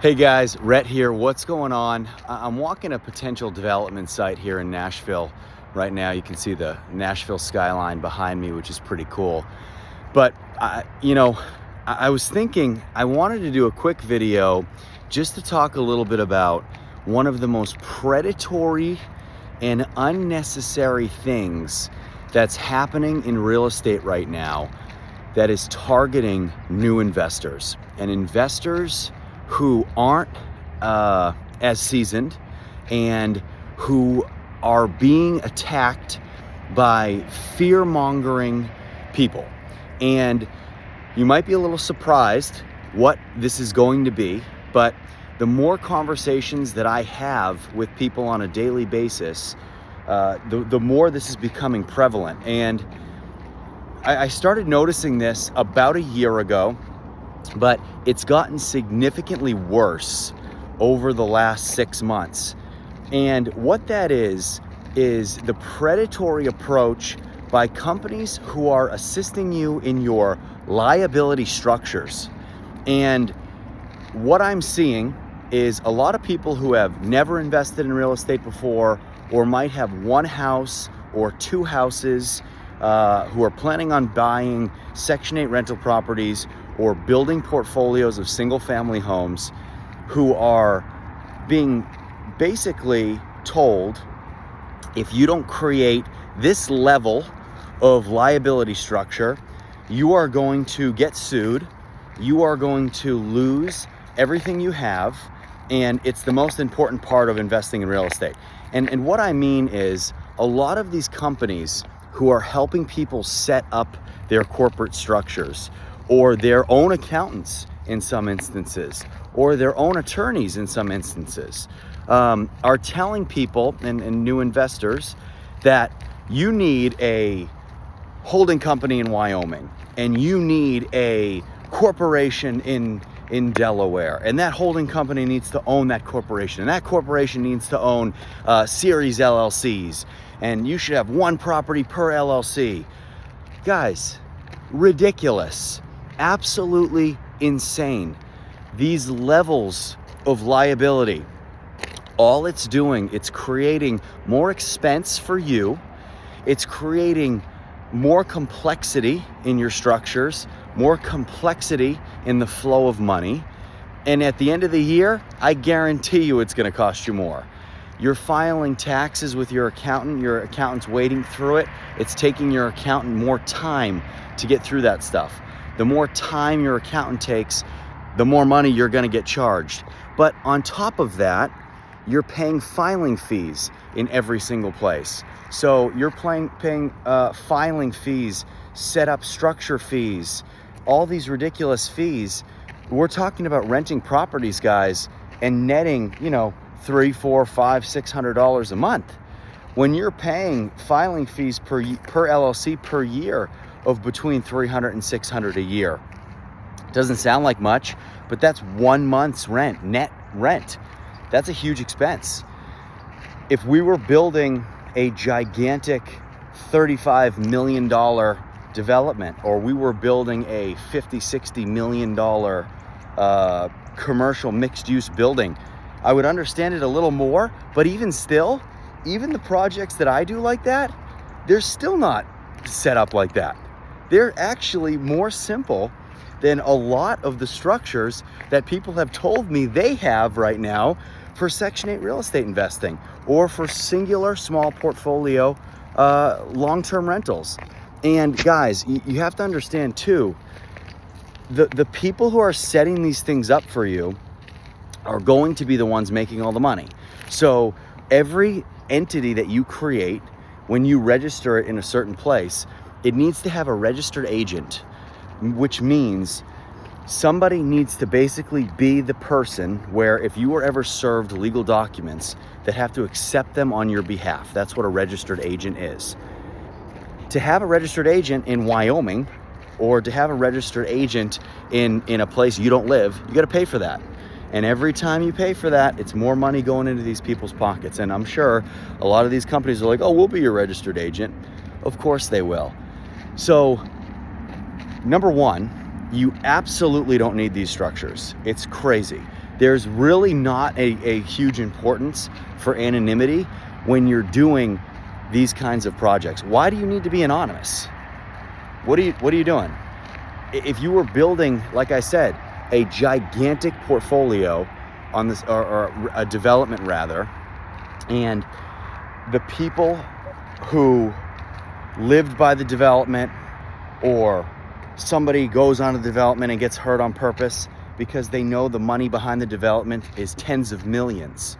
Hey guys, Rhett here. What's going on? I'm walking a potential development site here in Nashville right now. You can see the Nashville skyline behind me, which is pretty cool. But I was thinking I wanted to do a quick video just to talk a little bit about one of the most predatory and unnecessary things that's happening in real estate right now that is targeting new investors and investors who aren't as seasoned and who are being attacked by fear-mongering people. And you might be a little surprised what this is going to be, but the more conversations that I have with people on a daily basis, the more this is becoming prevalent. And I started noticing this about a year ago, but it's gotten significantly worse over the last 6 months. And what that is the predatory approach by companies who are assisting you in your liability structures. And what I'm seeing is a lot of people who have never invested in real estate before, or might have one house or two houses, who are planning on buying Section 8 rental properties or building portfolios of single-family homes, who are being basically told, if you don't create this level of liability structure, you are going to get sued, you are going to lose everything you have, and it's the most important part of investing in real estate. And what I mean is, a lot of these companies who are helping people set up their corporate structures, or their own accountants in some instances, or their own attorneys in some instances, are telling people and new investors that you need a holding company in Wyoming, and you need a corporation in Delaware, and that holding company needs to own that corporation, and that corporation needs to own series LLCs, and you should have one property per LLC. Guys, ridiculous. Absolutely insane. These levels of liability, all it's doing, it's creating more expense for you. It's creating more complexity in your structures, more complexity in the flow of money. And at the end of the year, I guarantee you it's going to cost you more. You're filing taxes with your accountant's wading through it. It's taking your accountant more time to get through that stuff. The more time your accountant takes, the more money you're going to get charged. But on top of that, you're paying filing fees in every single place. So you're paying filing fees, setup structure fees, all these ridiculous fees. We're talking about renting properties, guys, and netting, $300, $400, $500, $600 a month. When you're paying filing fees per LLC per year of between $300 and $600 a year. Doesn't sound like much, but that's 1 month's rent, net rent. That's a huge expense. If we were building a gigantic $35 million development, or we were building a $50, $60 million commercial mixed-use building, I would understand it a little more. But even still, even the projects that I do like that, they're still not set up like that. They're actually more simple than a lot of the structures that people have told me they have right now for Section 8 real estate investing, or for singular small portfolio long-term rentals. And guys, you have to understand too, the people who are setting these things up for you are going to be the ones making all the money. So every entity that you create, when you register it in a certain place, it needs to have a registered agent, which means somebody needs to basically be the person where, if you were ever served legal documents, that have to accept them on your behalf. That's what a registered agent is. To have a registered agent in Wyoming, or to have a registered agent in a place you don't live, you got to pay for that. And every time you pay for that, it's more money going into these people's pockets. And I'm sure a lot of these companies are like, oh, we'll be your registered agent. Of course they will. So, number one, you absolutely don't need these structures. It's crazy. there's really not a huge importance for anonymity when you're doing these kinds of projects. Why do you need to be anonymous? What are you doing? If you were building, like I said, a gigantic portfolio on this, or a development rather, and the people who lived by the development, or somebody goes on a development and gets hurt on purpose because they know the money behind the development is tens of millions.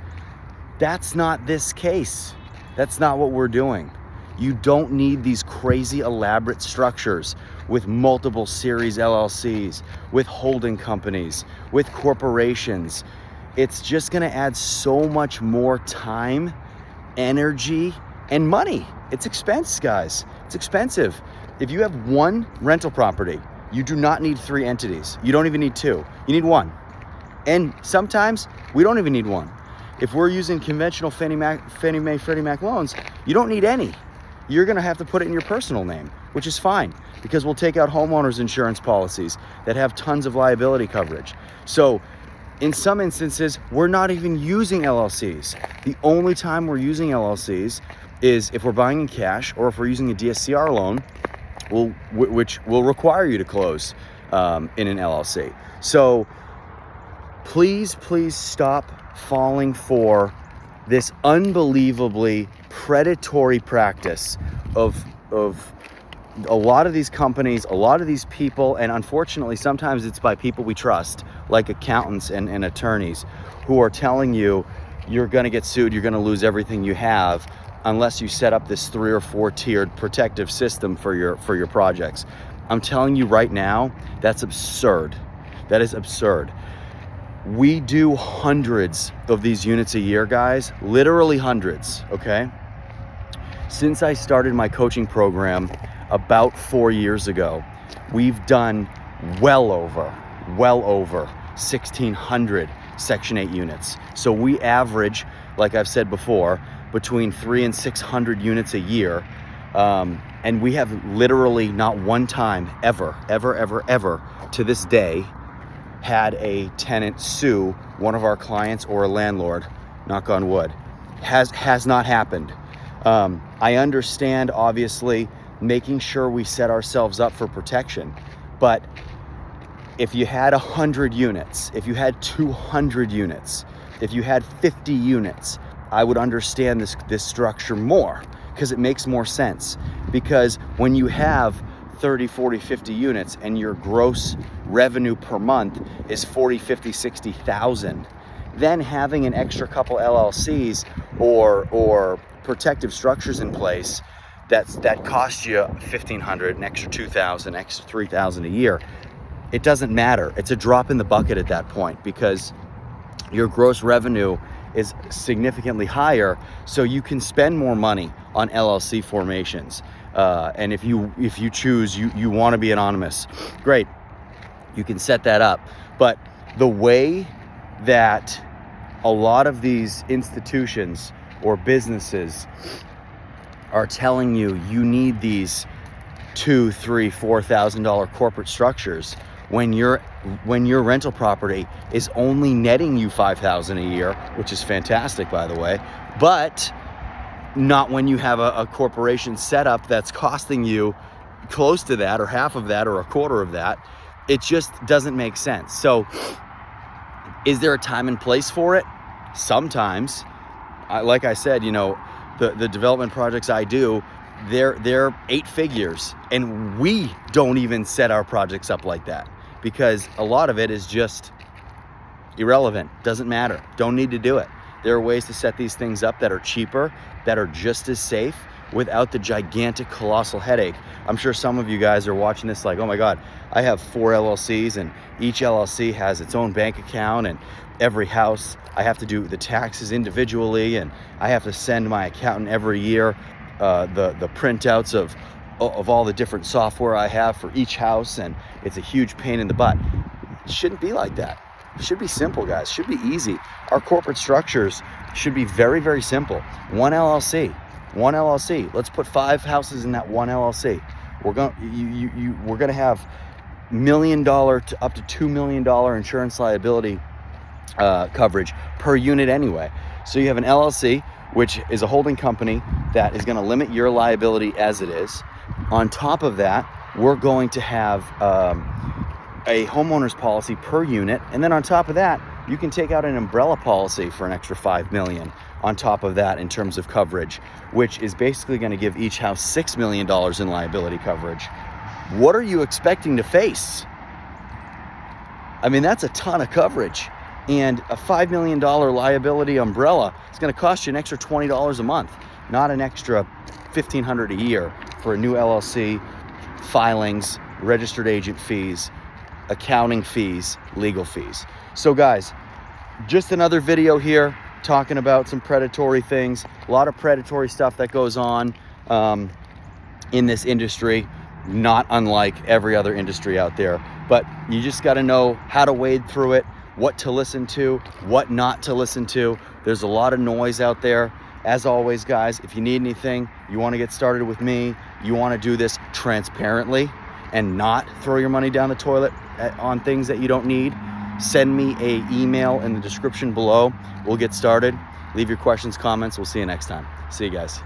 That's not this case. That's not what we're doing. You don't need these crazy elaborate structures with multiple series LLCs, with holding companies, with corporations. It's just gonna add so much more time, energy, and money. It's expense, guys. It's expensive. If you have one rental property, you do not need 3 entities. You don't even need 2. You need 1. And sometimes we don't even need 1. If we're using conventional Fannie Mae, Freddie Mac loans, you don't need any. You're gonna have to put it in your personal name, which is fine, because we'll take out homeowners insurance policies that have tons of liability coverage. So in some instances, we're not even using LLCs. The only time we're using LLCs is if we're buying in cash, or if we're using a DSCR loan, which will require you to close in an LLC. So please stop falling for this unbelievably predatory practice of a lot of these companies, a lot of these people, and unfortunately sometimes it's by people we trust, like accountants and attorneys, who are telling you you're going to get sued, you're going to lose everything you have unless you set up this 3 or 4 tiered protective system for your projects. I'm telling you right now, that's absurd. That is absurd. We do hundreds of these units a year, guys, literally hundreds, okay? Since I started my coaching program about 4 years ago, we've done well over 1,600 Section 8 units. So we average, like I've said before, between 300 and 600 units a year. And we have literally not one time ever to this day had a tenant sue one of our clients or a landlord. Knock on wood. Has not happened. I understand, obviously, making sure we set ourselves up for protection, but if you had 100 units, if you had 200 units, if you had 50 units, I would understand this structure more, because it makes more sense. Because when you have 30, 40, 50 units and your gross revenue per month is 40, 50, 60,000, then having an extra couple LLCs or protective structures in place that cost you $1,500, an extra $2,000, extra $3,000 a year, it doesn't matter. It's a drop in the bucket at that point, because your gross revenue is significantly higher, so you can spend more money on LLC formations. And if you choose, you want to be anonymous, great, you can set that up. But the way that a lot of these institutions or businesses are telling you need these $2,000, $3,000, $4,000 corporate structures, when your rental property is only netting you $5,000 a year, which is fantastic, by the way, but not when you have a corporation setup that's costing you close to that, or half of that, or a quarter of that. It just doesn't make sense. So is there a time and place for it? Sometimes. Like I said, the development projects I do, they're 8 figures, and we don't even set our projects up like that, because a lot of it is just irrelevant. Doesn't matter. Don't need to do it. There are ways to set these things up that are cheaper, that are just as safe, without the gigantic, colossal headache. I'm sure some of you guys are watching this like, oh my God, I have 4 LLCs, and each LLC has its own bank account, and every house I have to do the taxes individually, and I have to send my accountant every year the printouts of all the different software I have for each house, and it's a huge pain in the butt. It shouldn't be like that. It should be simple, guys. It should be easy. Our corporate structures should be very, very simple. One LLC. Let's put 5 houses in that one LLC. We're gonna have $1 million to up to $2 million insurance liability coverage per unit anyway. So you have an LLC, which is a holding company that is going to limit your liability as it is. On top of that, we're going to have a homeowner's policy per unit. And then on top of that, you can take out an umbrella policy for an extra $5 million on top of that in terms of coverage, which is basically going to give each house $6 million in liability coverage. What are you expecting to face? I mean, that's a ton of coverage. And a $5 million liability umbrella is going to cost you an extra $20 a month, not an extra $1,500 a year for a new LLC, filings, registered agent fees, accounting fees, legal fees. So guys, just another video here talking about some predatory things. A lot of predatory stuff that goes on in this industry, not unlike every other industry out there. But you just got to know how to wade through it, what to listen to, what not to listen to. There's a lot of noise out there. As always, guys, if you need anything, you want to get started with me, you want to do this transparently and not throw your money down the toilet on things that you don't need, send me an email in the description below. We'll get started. Leave your questions, comments. We'll see you next time. See you guys.